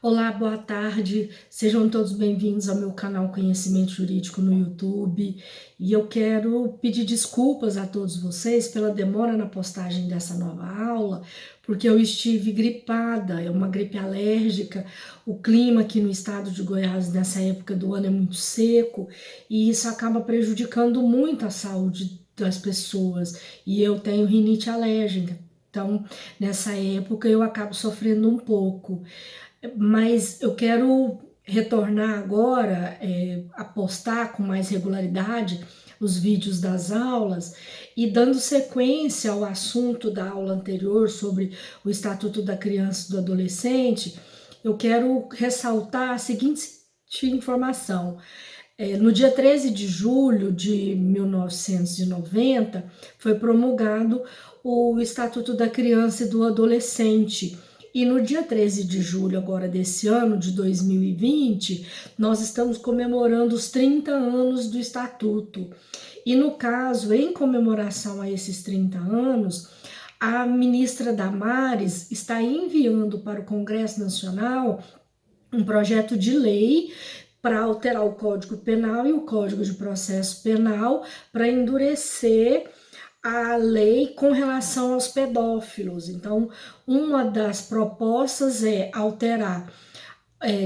Olá, boa tarde. Sejam todos bem-vindos ao meu canal Conhecimento Jurídico no YouTube. E eu quero pedir desculpas a todos vocês pela demora na postagem dessa nova aula, porque eu estive gripada, é uma gripe alérgica. O clima aqui no estado de Goiás nessa época do ano é muito seco e isso acaba prejudicando muito a saúde das pessoas. E eu tenho rinite alérgica. Então, nessa época eu acabo sofrendo um pouco. Mas eu quero retornar agora, a postar com mais regularidade os vídeos das aulas e dando sequência ao assunto da aula anterior sobre o Estatuto da Criança e do Adolescente, eu quero ressaltar a seguinte informação. No dia 13 de julho de 1990, foi promulgado o Estatuto da Criança e do Adolescente. E no dia 13 de julho agora desse ano, de 2020, nós estamos comemorando os 30 anos do Estatuto. E no caso, em comemoração a esses 30 anos, a ministra Damares está enviando para o Congresso Nacional um projeto de lei para alterar o Código Penal e o Código de Processo Penal para endurecer a lei com relação aos pedófilos. Então, uma das propostas é alterar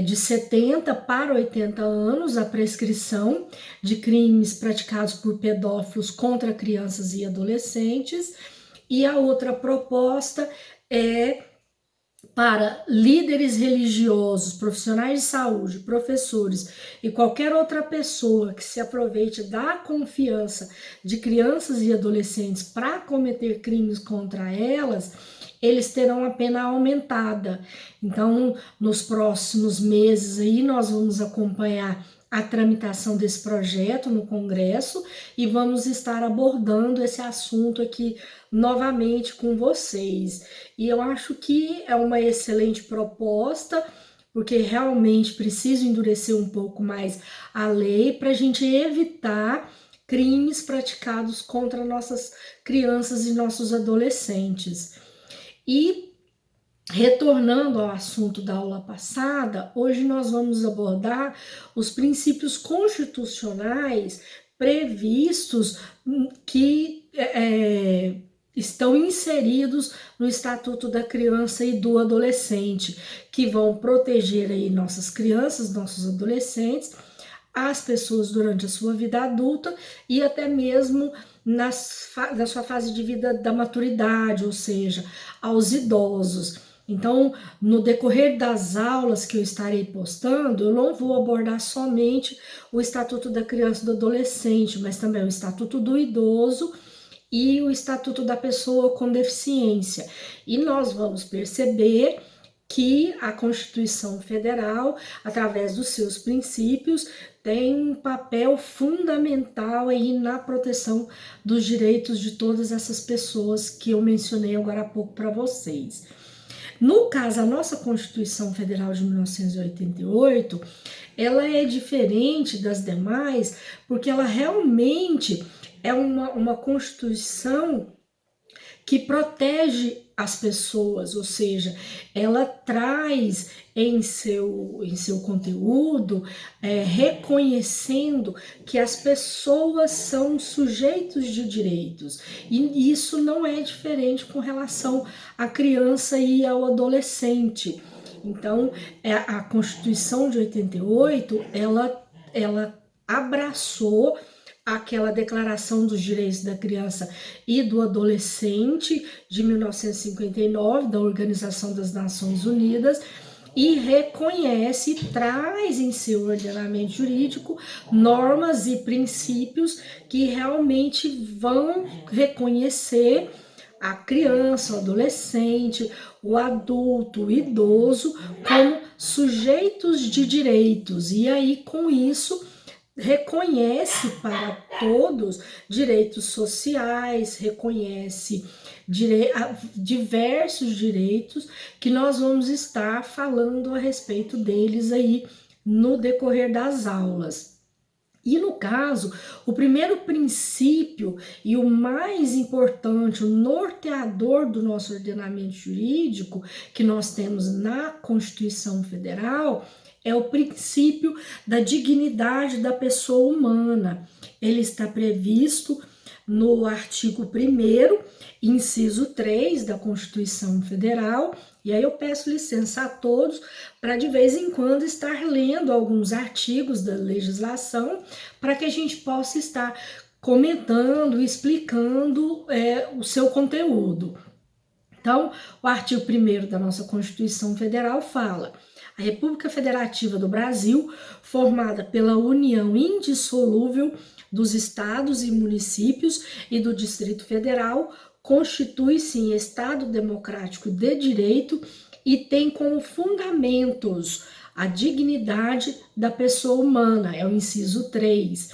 de 70 para 80 anos a prescrição de crimes praticados por pedófilos contra crianças e adolescentes, e a outra proposta é para líderes religiosos, profissionais de saúde, professores e qualquer outra pessoa que se aproveite da confiança de crianças e adolescentes para cometer crimes contra elas, eles terão a pena aumentada. Então, nos próximos meses aí nós vamos acompanhar a tramitação desse projeto no Congresso e vamos estar abordando esse assunto aqui novamente com vocês. E eu acho que é uma excelente proposta, porque realmente precisa endurecer um pouco mais a lei para a gente evitar crimes praticados contra nossas crianças e nossos adolescentes. E retornando ao assunto da aula passada, hoje nós vamos abordar os princípios constitucionais previstos que estão inseridos no Estatuto da Criança e do Adolescente, que vão proteger aí nossas crianças, nossos adolescentes, as pessoas durante a sua vida adulta e até mesmo na sua fase de vida da maturidade, ou seja, aos idosos. Então, no decorrer das aulas que eu estarei postando, eu não vou abordar somente o Estatuto da Criança e do Adolescente, mas também o Estatuto do Idoso e o Estatuto da Pessoa com Deficiência. E nós vamos perceber que a Constituição Federal, através dos seus princípios, tem um papel fundamental aí na proteção dos direitos de todas essas pessoas que eu mencionei agora há pouco para vocês. No caso, a nossa Constituição Federal de 1988, ela é diferente das demais, porque ela realmente é uma Constituição que protege as pessoas, ou seja, ela traz em seu conteúdo reconhecendo que as pessoas são sujeitos de direitos, e isso não é diferente com relação à criança e ao adolescente. Então, a Constituição de 88, ela abraçou aquela Declaração dos Direitos da Criança e do Adolescente de 1959, da Organização das Nações Unidas, e reconhece e traz em seu ordenamento jurídico normas e princípios que realmente vão reconhecer a criança, o adolescente, o adulto, o idoso como sujeitos de direitos. E aí, com isso, reconhece para todos direitos sociais, reconhece diversos direitos que nós vamos estar falando a respeito deles aí no decorrer das aulas. E no caso, o primeiro princípio e o mais importante, o norteador do nosso ordenamento jurídico, que nós temos na Constituição Federal, é o princípio da dignidade da pessoa humana. Ele está previsto no artigo 1º, inciso 3 da Constituição Federal, e aí eu peço licença a todos para de vez em quando estar lendo alguns artigos da legislação para que a gente possa estar comentando, explicando o seu conteúdo. Então, o artigo 1º da nossa Constituição Federal fala: a República Federativa do Brasil, formada pela união indissolúvel dos estados e municípios e do Distrito Federal, constitui-se em Estado democrático de direito e tem como fundamentos a dignidade da pessoa humana, é o inciso 3.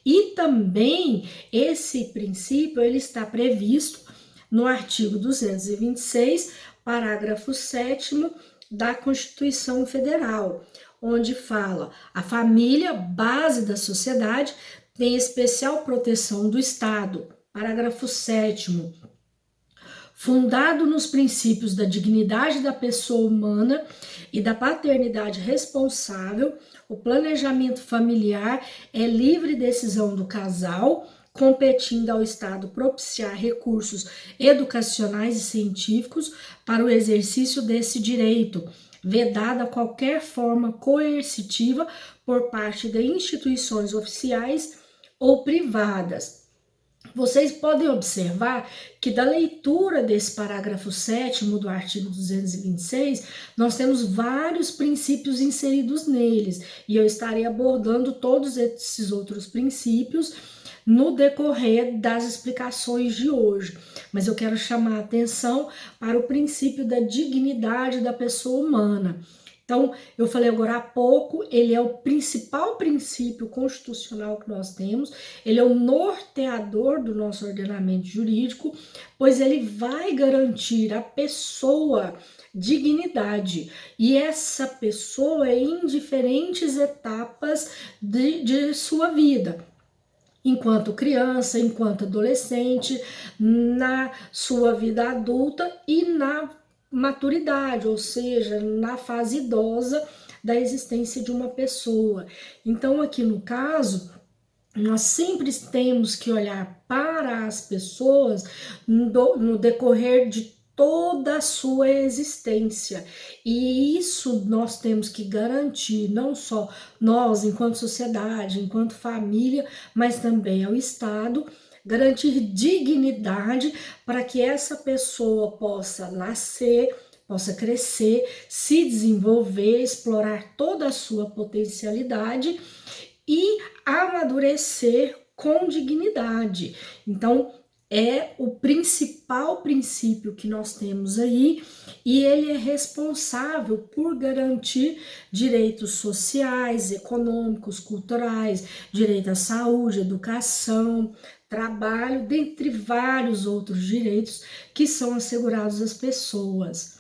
E também esse princípio ele está previsto no artigo 226, parágrafo 7º da Constituição Federal, onde fala: a família, base da sociedade, tem especial proteção do Estado. Parágrafo 7º. Fundado nos princípios da dignidade da pessoa humana e da paternidade responsável, o planejamento familiar é livre decisão do casal, competindo ao Estado propiciar recursos educacionais e científicos para o exercício desse direito, vedada qualquer forma coercitiva por parte de instituições oficiais ou privadas. Vocês podem observar que da leitura desse parágrafo 7º do artigo 226, nós temos vários princípios inseridos neles, e eu estarei abordando todos esses outros princípios no decorrer das explicações de hoje. Mas eu quero chamar a atenção para o princípio da dignidade da pessoa humana. Então, eu falei agora há pouco, ele é o principal princípio constitucional que nós temos, ele é o norteador do nosso ordenamento jurídico, pois ele vai garantir à pessoa dignidade, e essa pessoa em diferentes etapas de sua vida. Enquanto criança, enquanto adolescente, na sua vida adulta e na maturidade, ou seja, na fase idosa da existência de uma pessoa. Então, aqui no caso, nós sempre temos que olhar para as pessoas no decorrer de toda a sua existência, e isso nós temos que garantir, não só nós enquanto sociedade, enquanto família, mas também ao Estado, garantir dignidade para que essa pessoa possa nascer, possa crescer, se desenvolver, explorar toda a sua potencialidade e amadurecer com dignidade. Então, é o principal princípio que nós temos aí, e ele é responsável por garantir direitos sociais, econômicos, culturais, direito à saúde, educação, trabalho, dentre vários outros direitos que são assegurados às pessoas.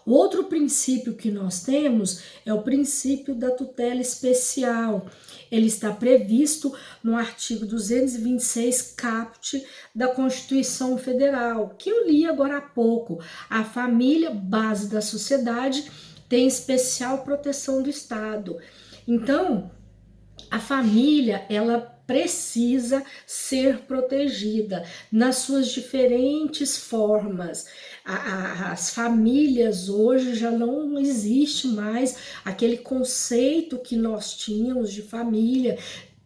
O outro princípio que nós temos é o princípio da tutela especial. Ele está previsto no artigo 226 caput da Constituição Federal, que eu li agora há pouco. A família, base da sociedade, tem especial proteção do Estado. Então, a família, ela precisa ser protegida nas suas diferentes formas. As famílias hoje já não existe mais aquele conceito que nós tínhamos de família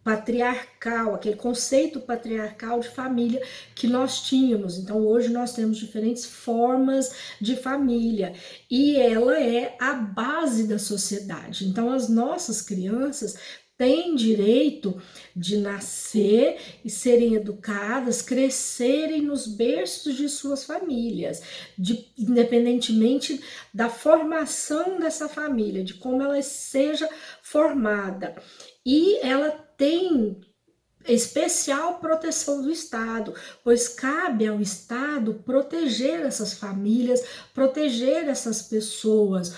patriarcal, aquele conceito patriarcal de família que nós tínhamos. Então hoje nós temos diferentes formas de família e ela é a base da sociedade. Então as nossas crianças têm direito de nascer e serem educadas, crescerem nos berços de suas famílias, independentemente da formação dessa família, de como ela seja formada. E ela tem especial proteção do Estado, pois cabe ao Estado proteger essas famílias, proteger essas pessoas,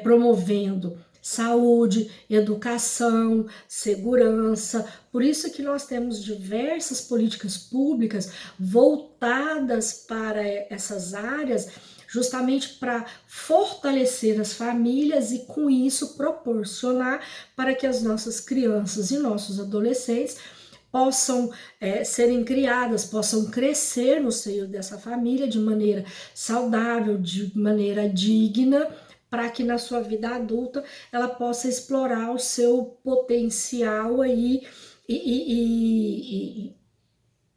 promovendo saúde, educação, segurança. Por isso que nós temos diversas políticas públicas voltadas para essas áreas, justamente para fortalecer as famílias e com isso proporcionar para que as nossas crianças e nossos adolescentes possam serem criadas, possam crescer no seio dessa família de maneira saudável, de maneira digna, para que na sua vida adulta ela possa explorar o seu potencial aí e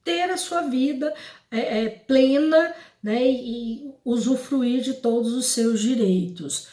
ter a sua vida plena, né, e usufruir de todos os seus direitos.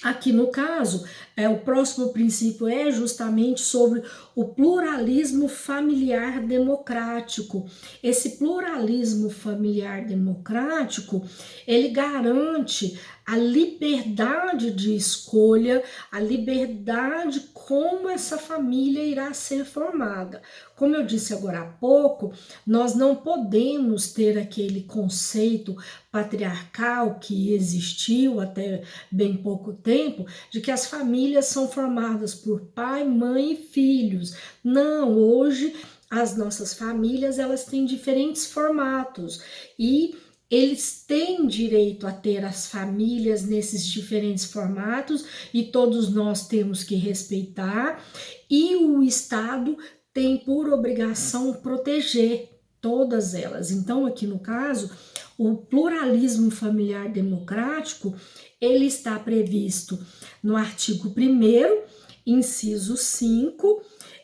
Aqui no caso, o próximo princípio é justamente sobre o pluralismo familiar democrático. Esse pluralismo familiar democrático, ele garante a liberdade de escolha, a liberdade como essa família irá ser formada. Como eu disse agora há pouco, nós não podemos ter aquele conceito patriarcal que existiu até bem pouco tempo, de que as famílias são formadas por pai, mãe e filhos. Não, hoje as nossas famílias elas têm diferentes formatos e eles têm direito a ter as famílias nesses diferentes formatos e todos nós temos que respeitar, e o Estado tem por obrigação proteger todas elas. Então, aqui no caso, o pluralismo familiar democrático, ele está previsto no artigo 1º, inciso 5,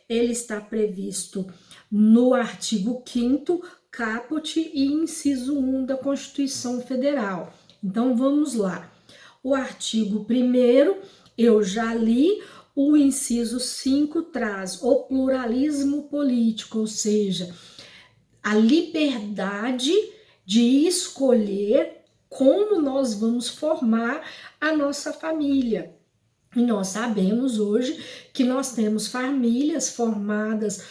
ele está previsto no artigo 5º, caput e inciso 1 da Constituição Federal. Então, vamos lá. O artigo 1º, eu já li, o inciso 5 traz o pluralismo político, ou seja, a liberdade de escolher como nós vamos formar a nossa família. E nós sabemos hoje que nós temos famílias formadas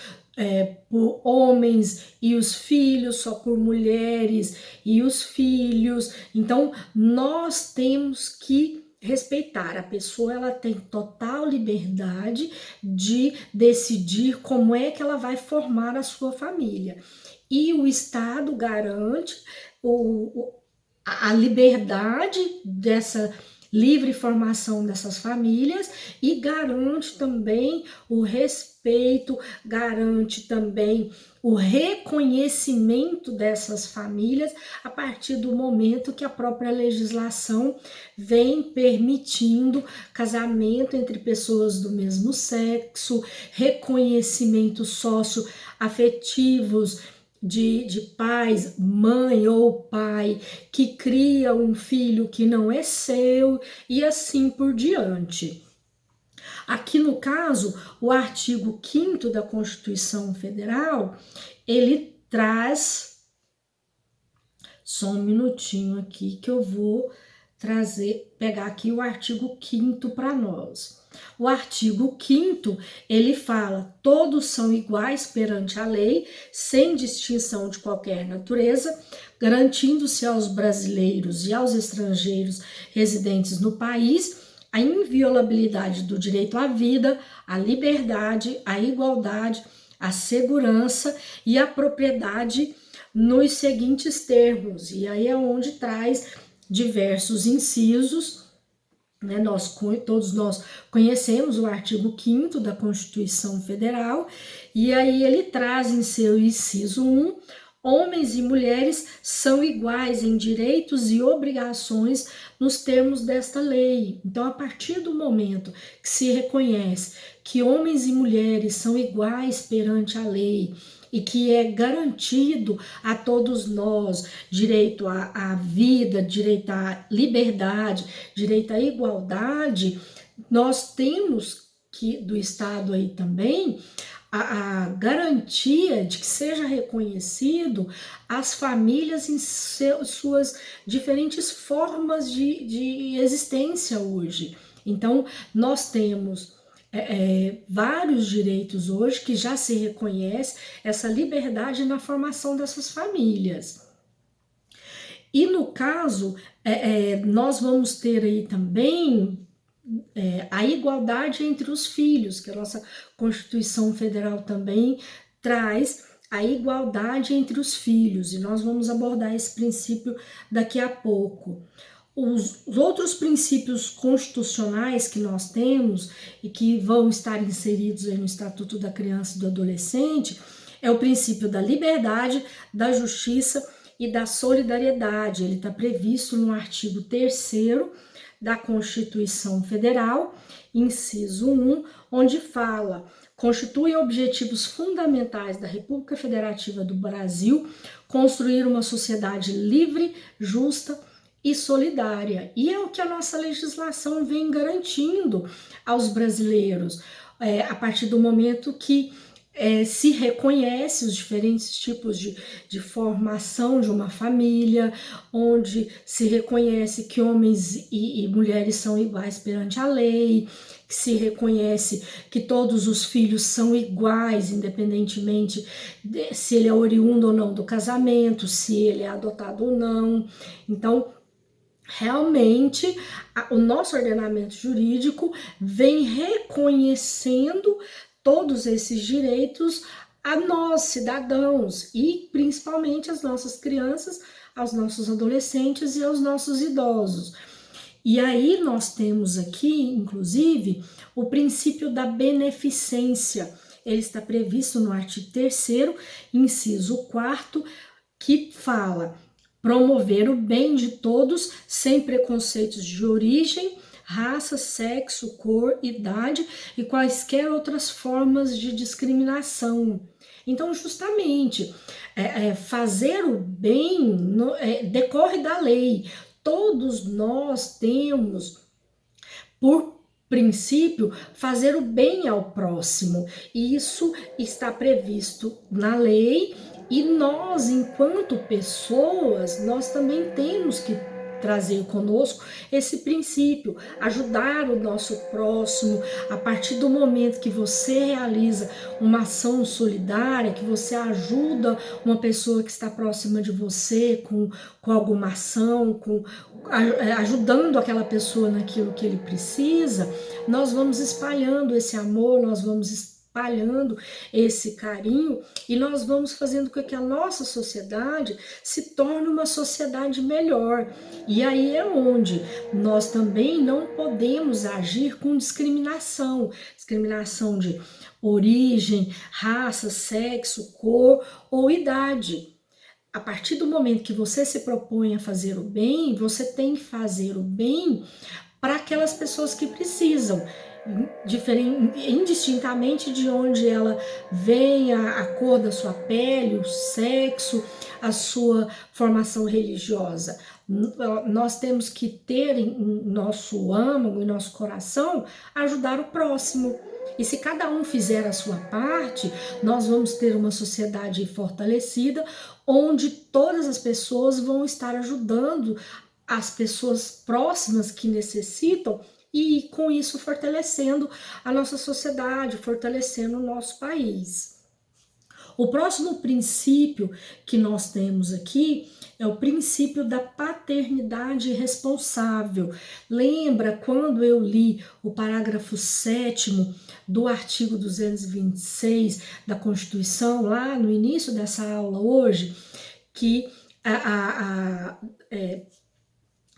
por homens e os filhos, só por mulheres e os filhos. Então, nós temos que respeitar. A pessoa, ela tem total liberdade de decidir como é que ela vai formar a sua família. E o Estado garante a liberdade dessa livre formação dessas famílias e garante também o respeito, garante também o reconhecimento dessas famílias a partir do momento que a própria legislação vem permitindo casamento entre pessoas do mesmo sexo, reconhecimento socioafetivos de pais, mãe ou pai que cria um filho que não é seu e assim por diante. Aqui no caso, o artigo 5º da Constituição Federal, ele traz, só um minutinho aqui que eu vou pegar aqui o artigo 5º para nós. O artigo 5º, ele fala: todos são iguais perante a lei, sem distinção de qualquer natureza, garantindo-se aos brasileiros e aos estrangeiros residentes no país a inviolabilidade do direito à vida, à liberdade, à igualdade, à segurança e à propriedade nos seguintes termos. E aí é onde traz diversos incisos, né? Todos nós conhecemos o artigo 5º da Constituição Federal, e aí ele traz em seu inciso 1: homens e mulheres são iguais em direitos e obrigações nos termos desta lei. Então, a partir do momento que se reconhece que homens e mulheres são iguais perante a lei e que é garantido a todos nós direito à vida, direito à liberdade, direito à igualdade, nós temos que do Estado aí também a garantia de que seja reconhecido as famílias em suas diferentes formas de existência hoje. Então, nós temos vários direitos hoje que já se reconhece essa liberdade na formação dessas famílias. E no caso, nós vamos ter aí também a igualdade entre os filhos, que a nossa Constituição Federal também traz a igualdade entre os filhos, e nós vamos abordar esse princípio daqui a pouco. Os outros princípios constitucionais que nós temos e que vão estar inseridos aí no Estatuto da Criança e do Adolescente é o princípio da liberdade, da justiça e da solidariedade. Ele está previsto no artigo 3º da Constituição Federal, inciso 1, onde fala: constituem objetivos fundamentais da República Federativa do Brasil construir uma sociedade livre, justa e solidária. E é o que a nossa legislação vem garantindo aos brasileiros, a partir do momento que se reconhece os diferentes tipos de formação de uma família, onde se reconhece que homens e mulheres são iguais perante a lei, que se reconhece que todos os filhos são iguais, independentemente se ele é oriundo ou não do casamento, se ele é adotado ou não. Então, realmente, o nosso ordenamento jurídico vem reconhecendo todos esses direitos a nós, cidadãos, e principalmente às nossas crianças, aos nossos adolescentes e aos nossos idosos. E aí nós temos aqui, inclusive, o princípio da beneficência. Ele está previsto no artigo 3º, inciso 4º, que fala: promover o bem de todos sem preconceitos de origem, raça, sexo, cor, idade e quaisquer outras formas de discriminação. Então, justamente, fazer o bem decorre da lei. Todos nós temos, por princípio, fazer o bem ao próximo. Isso está previsto na lei e nós, enquanto pessoas, nós também temos que trazer conosco esse princípio, ajudar o nosso próximo. A partir do momento que você realiza uma ação solidária, que você ajuda uma pessoa que está próxima de você com alguma ação, ajudando aquela pessoa naquilo que ele precisa, nós vamos espalhando esse amor, nós vamos espalhando esse carinho e nós vamos fazendo com que a nossa sociedade se torne uma sociedade melhor. E aí é onde nós também não podemos agir com discriminação de origem, raça, sexo, cor ou idade. A partir do momento que você se propõe a fazer o bem, você tem que fazer o bem para aquelas pessoas que precisam, indistintamente de onde ela venha, a cor da sua pele, o sexo, a sua formação religiosa. Nós temos que ter em nosso âmago, em nosso coração, ajudar o próximo. E se cada um fizer a sua parte, nós vamos ter uma sociedade fortalecida, onde todas as pessoas vão estar ajudando as pessoas próximas que necessitam e com isso fortalecendo a nossa sociedade, fortalecendo o nosso país. O próximo princípio que nós temos aqui é o princípio da paternidade responsável. Lembra quando eu li o parágrafo 7º do artigo 226 da Constituição, lá no início dessa aula hoje, que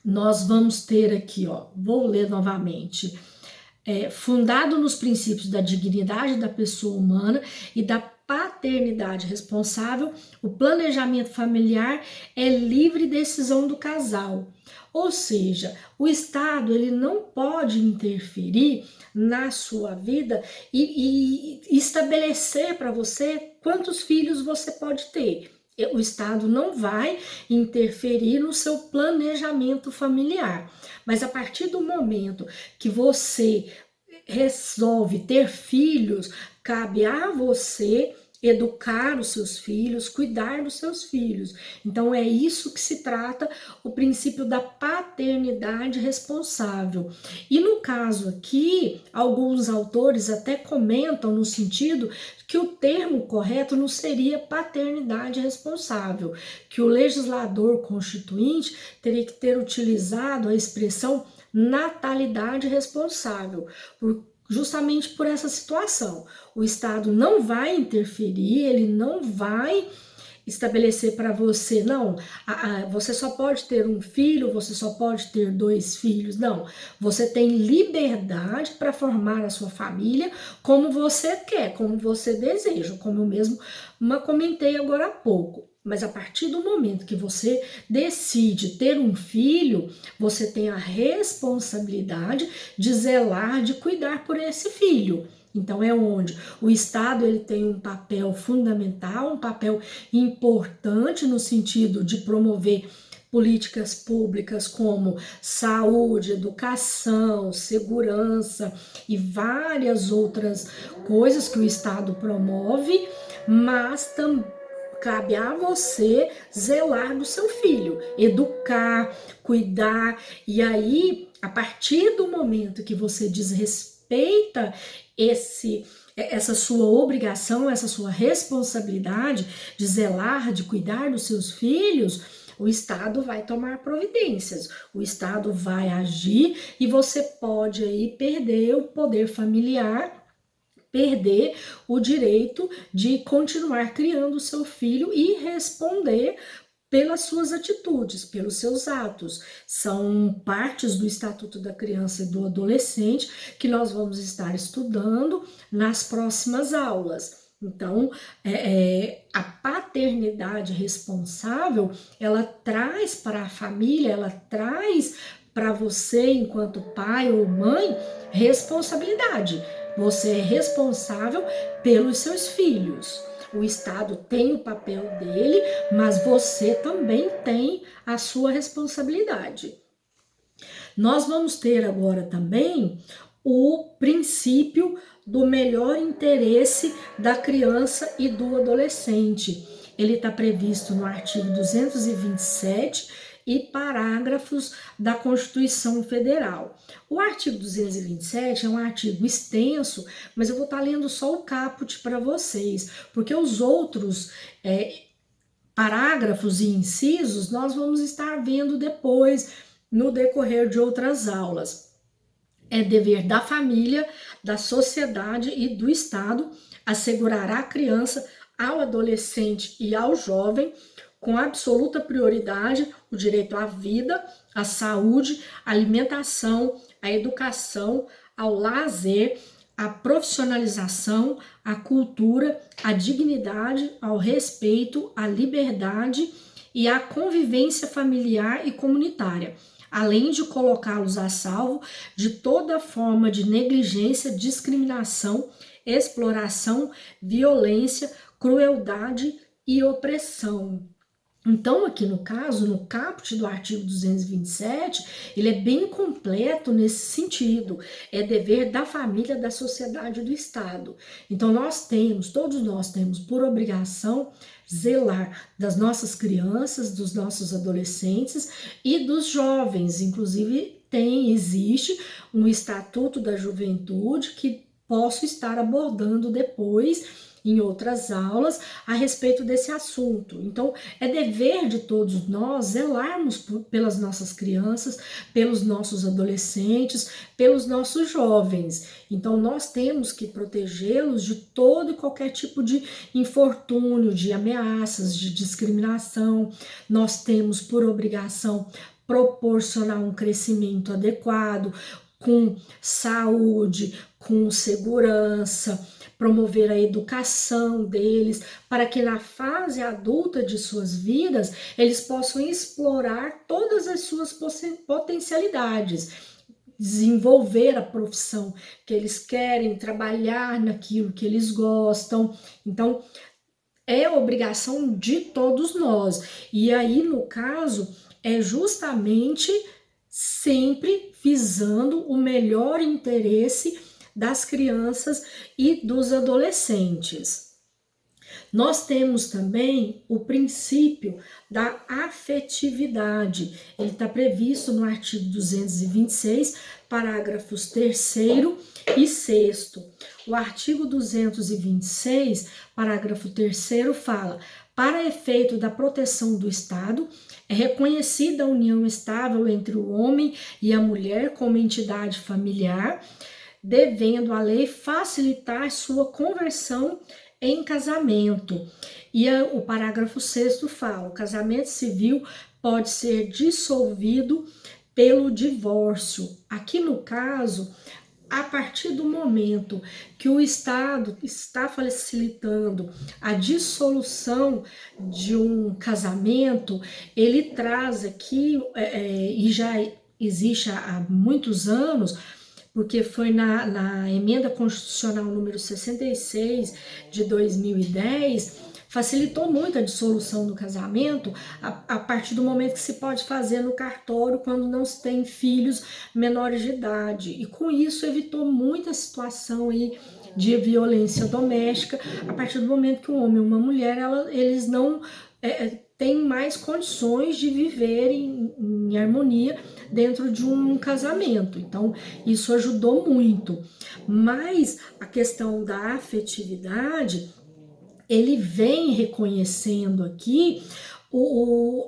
nós vamos ter aqui, vou ler novamente, fundado nos princípios da dignidade da pessoa humana e da paternidade responsável, o planejamento familiar é livre decisão do casal. Ou seja, o Estado ele não pode interferir na sua vida e estabelecer para você quantos filhos você pode ter. O Estado não vai interferir no seu planejamento familiar, mas a partir do momento que você resolve ter filhos, cabe a você educar os seus filhos, cuidar dos seus filhos. Então é isso que se trata o princípio da paternidade responsável. E no caso aqui, alguns autores até comentam no sentido que o termo correto não seria paternidade responsável, que o legislador constituinte teria que ter utilizado a expressão natalidade responsável, justamente por essa situação. O Estado não vai interferir, ele não vai estabelecer para você, não, você só pode ter um filho, você só pode ter 2 filhos, não. Você tem liberdade para formar a sua família como você quer, como você deseja, como eu mesmo comentei agora há pouco. Mas a partir do momento que você decide ter um filho, você tem a responsabilidade de zelar, de cuidar por esse filho. Então é onde o Estado ele tem um papel fundamental, um papel importante no sentido de promover políticas públicas como saúde, educação, segurança e várias outras coisas que o Estado promove, mas também cabe a você zelar do seu filho, educar, cuidar, e aí, a partir do momento que você desrespeita essa sua obrigação, essa sua responsabilidade de zelar, de cuidar dos seus filhos, o Estado vai tomar providências, o Estado vai agir e você pode aí perder o poder familiar, perder o direito de continuar criando o seu filho e responder pelas suas atitudes, pelos seus atos. São partes do Estatuto da Criança e do Adolescente que nós vamos estar estudando nas próximas aulas. Então, a paternidade responsável, ela traz para a família, ela traz para você, enquanto pai ou mãe, responsabilidade. Você é responsável pelos seus filhos. O Estado tem o papel dele, mas você também tem a sua responsabilidade. Nós vamos ter agora também o princípio do melhor interesse da criança e do adolescente. Ele está previsto no artigo 227 e parágrafos da Constituição Federal. O artigo 227 é um artigo extenso, mas eu vou estar lendo só o caput para vocês, porque os outros parágrafos e incisos nós vamos estar vendo depois no decorrer de outras aulas. É dever da família, da sociedade e do Estado assegurar à criança, ao adolescente e ao jovem, com absoluta prioridade, o direito à vida, à saúde, à alimentação, à educação, ao lazer, à profissionalização, à cultura, à dignidade, ao respeito, à liberdade e à convivência familiar e comunitária, além de colocá-los a salvo de toda forma de negligência, discriminação, exploração, violência, crueldade e opressão. Então, aqui no caso, no caput do artigo 227, ele é bem completo nesse sentido. É dever da família, da sociedade e do Estado. Então, todos nós temos por obrigação zelar das nossas crianças, dos nossos adolescentes e dos jovens. Inclusive, existe um Estatuto da Juventude que posso estar abordando depois em outras aulas a respeito desse assunto. Então, é dever de todos nós zelarmos pelas nossas crianças, pelos nossos adolescentes, pelos nossos jovens. Então, nós temos que protegê-los de todo e qualquer tipo de infortúnio, de ameaças, de discriminação. Nós temos por obrigação proporcionar um crescimento adequado, com saúde, com segurança, promover a educação deles, para que na fase adulta de suas vidas, eles possam explorar todas as suas potencialidades, desenvolver a profissão que eles querem, trabalhar naquilo que eles gostam. Então, é obrigação de todos nós. E aí, no caso, é justamente sempre visando o melhor interesse das crianças e dos adolescentes. Nós temos também o princípio da afetividade. Ele está previsto no artigo 226, parágrafos 3º e 6º. O artigo 226, parágrafo 3º, fala: para efeito da proteção do Estado, é reconhecida a união estável entre o homem e a mulher como entidade familiar, devendo a lei facilitar sua conversão em casamento. E o parágrafo 6º fala: o casamento civil pode ser dissolvido pelo divórcio. Aqui no caso, a partir do momento que o Estado está facilitando a dissolução de um casamento, ele traz aqui, e já existe há muitos anos, porque foi na emenda constitucional número 66 de 2010, facilitou muito a dissolução do casamento a partir do momento que se pode fazer no cartório quando não se tem filhos menores de idade. E com isso evitou muita situação aí de violência doméstica, a partir do momento que um homem e uma mulher, eles não têm mais condições de viver em harmonia dentro de um casamento. Então, isso ajudou muito. Mas a questão da afetividade, ele vem reconhecendo aqui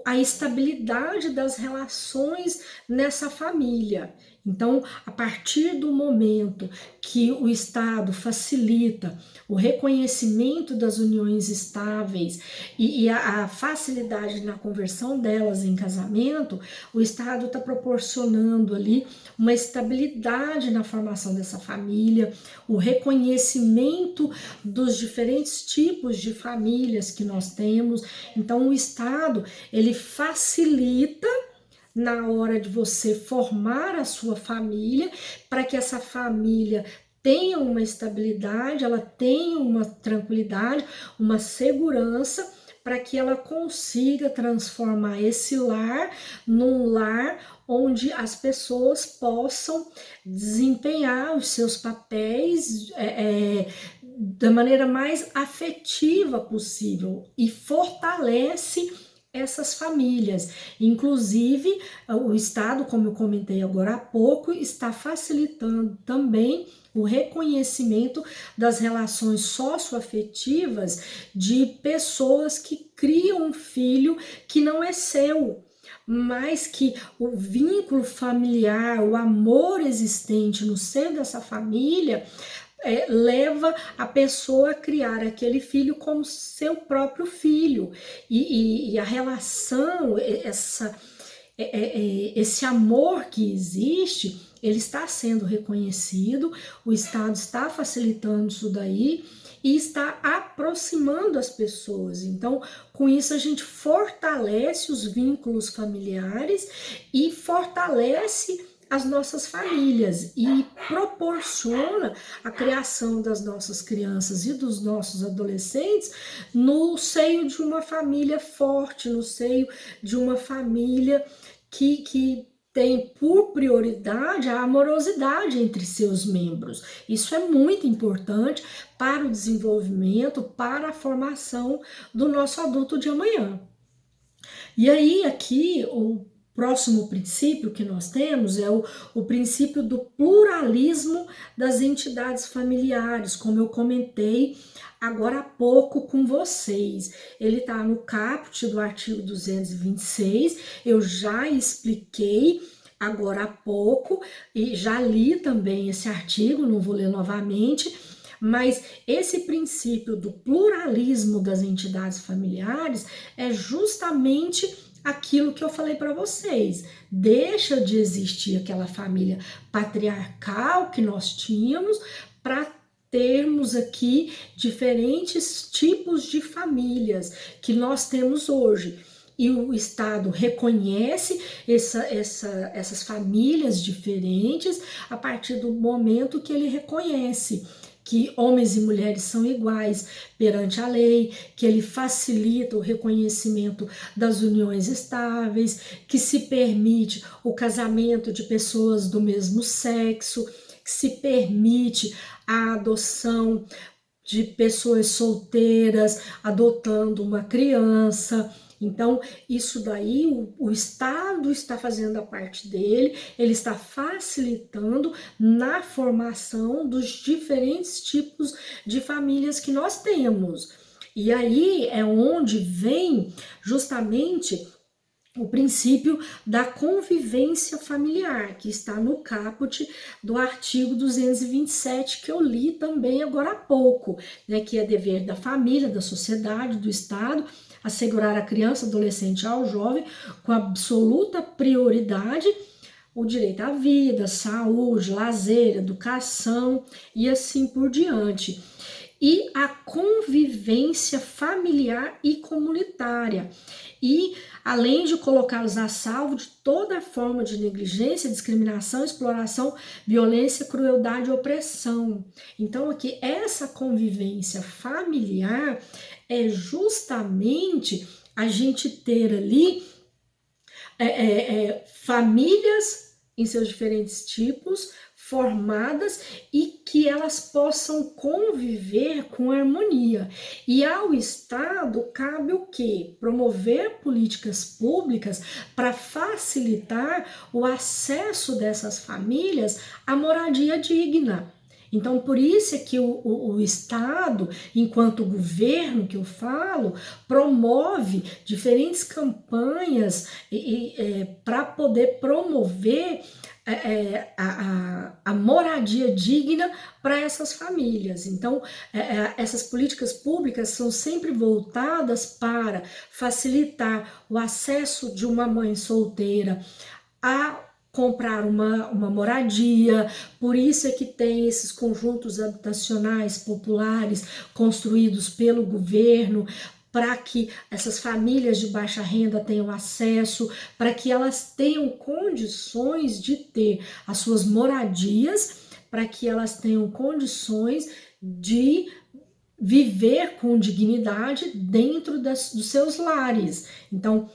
a estabilidade das relações nessa família. Então, a partir do momento que o Estado facilita o reconhecimento das uniões estáveis e a facilidade na conversão delas em casamento, o Estado está proporcionando ali uma estabilidade na formação dessa família, o reconhecimento dos diferentes tipos de famílias que nós temos. Então, o Estado, ele facilita na hora de você formar a sua família, para que essa família tenha uma estabilidade, ela tenha uma tranquilidade, uma segurança, para que ela consiga transformar esse lar num lar onde as pessoas possam desempenhar os seus papéis da maneira mais afetiva possível, e fortalece essas famílias. Inclusive, o Estado, como eu comentei agora há pouco, está facilitando também o reconhecimento das relações socioafetivas de pessoas que criam um filho que não é seu, mas que o vínculo familiar, o amor existente no seio dessa família leva a pessoa a criar aquele filho como seu próprio filho. E a relação, esse amor que existe, ele está sendo reconhecido, o Estado está facilitando isso daí e está aproximando as pessoas. Então, com isso a gente fortalece os vínculos familiares e fortalece as nossas famílias e proporciona a criação das nossas crianças e dos nossos adolescentes no seio de uma família forte, no seio de uma família que tem por prioridade a amorosidade entre seus membros. Isso é muito importante para o desenvolvimento, para a formação do nosso adulto de amanhã. E aí, aqui, o próximo princípio que nós temos é o princípio do pluralismo das entidades familiares, como eu comentei agora há pouco com vocês. Ele está no caput do artigo 226, eu já expliquei agora há pouco e já li também esse artigo, não vou ler novamente, mas esse princípio do pluralismo das entidades familiares é justamente aquilo que eu falei para vocês. Deixa de existir aquela família patriarcal que nós tínhamos para termos aqui diferentes tipos de famílias que nós temos hoje. E o Estado reconhece essas famílias diferentes a partir do momento que ele reconhece que homens e mulheres são iguais perante a lei, que ele facilita o reconhecimento das uniões estáveis, que se permite o casamento de pessoas do mesmo sexo, que se permite a adoção de pessoas solteiras adotando uma criança. Então, isso daí, o Estado está fazendo a parte dele, ele está facilitando na formação dos diferentes tipos de famílias que nós temos. E aí é onde vem justamente o princípio da convivência familiar, que está no caput do artigo 227, que eu li também agora há pouco, né, que é dever da família, da sociedade, do Estado, assegurar a criança, adolescente e ao jovem, com absoluta prioridade, o direito à vida, saúde, lazer, educação e assim por diante. E a convivência familiar e comunitária. E além de colocá-los a salvo de toda forma de negligência, discriminação, exploração, violência, crueldade e opressão. Então, aqui, essa convivência familiar é justamente a gente ter ali famílias em seus diferentes tipos, formadas e que elas possam conviver com harmonia. E ao Estado cabe o quê? Promover políticas públicas para facilitar o acesso dessas famílias à moradia digna. Então, por isso é que o Estado, enquanto governo que eu falo, promove diferentes campanhas para poder promover a moradia digna para essas famílias. Então, essas políticas públicas são sempre voltadas para facilitar o acesso de uma mãe solteira a comprar uma moradia. Por isso é que tem esses conjuntos habitacionais populares construídos pelo governo, para que essas famílias de baixa renda tenham acesso, para que elas tenham condições de ter as suas moradias, para que elas tenham condições de viver com dignidade dentro dos seus lares. Então,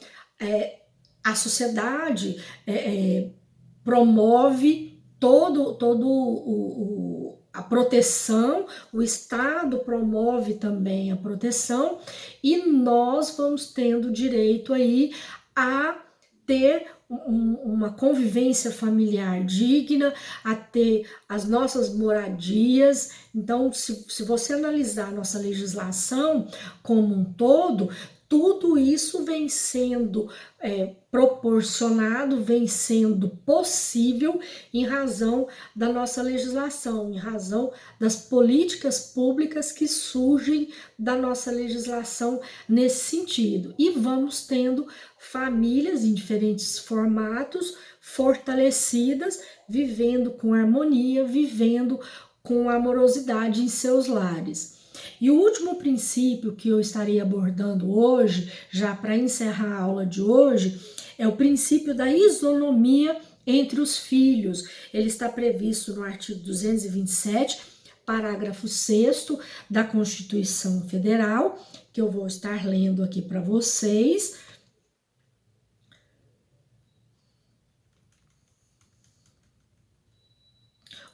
a sociedade promove a proteção, o Estado promove também a proteção, e nós vamos tendo direito aí a ter uma convivência familiar digna, a ter as nossas moradias. Então, se você analisar a nossa legislação como um todo, tudo isso vem sendo proporcionado, vem sendo possível em razão da nossa legislação, em razão das políticas públicas que surgem da nossa legislação nesse sentido. E vamos tendo famílias em diferentes formatos, fortalecidas, vivendo com harmonia, vivendo com amorosidade em seus lares. E o último princípio que eu estarei abordando hoje, já para encerrar a aula de hoje, é o princípio da isonomia entre os filhos. Ele está previsto no artigo 227, parágrafo 6º da Constituição Federal, que eu vou estar lendo aqui para vocês.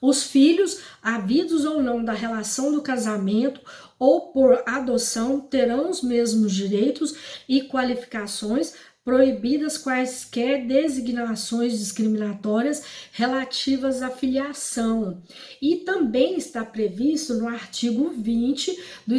Os filhos, havidos ou não da relação do casamento ou por adoção, terão os mesmos direitos e qualificações, proibidas quaisquer designações discriminatórias relativas à filiação. E também está previsto no artigo 20 do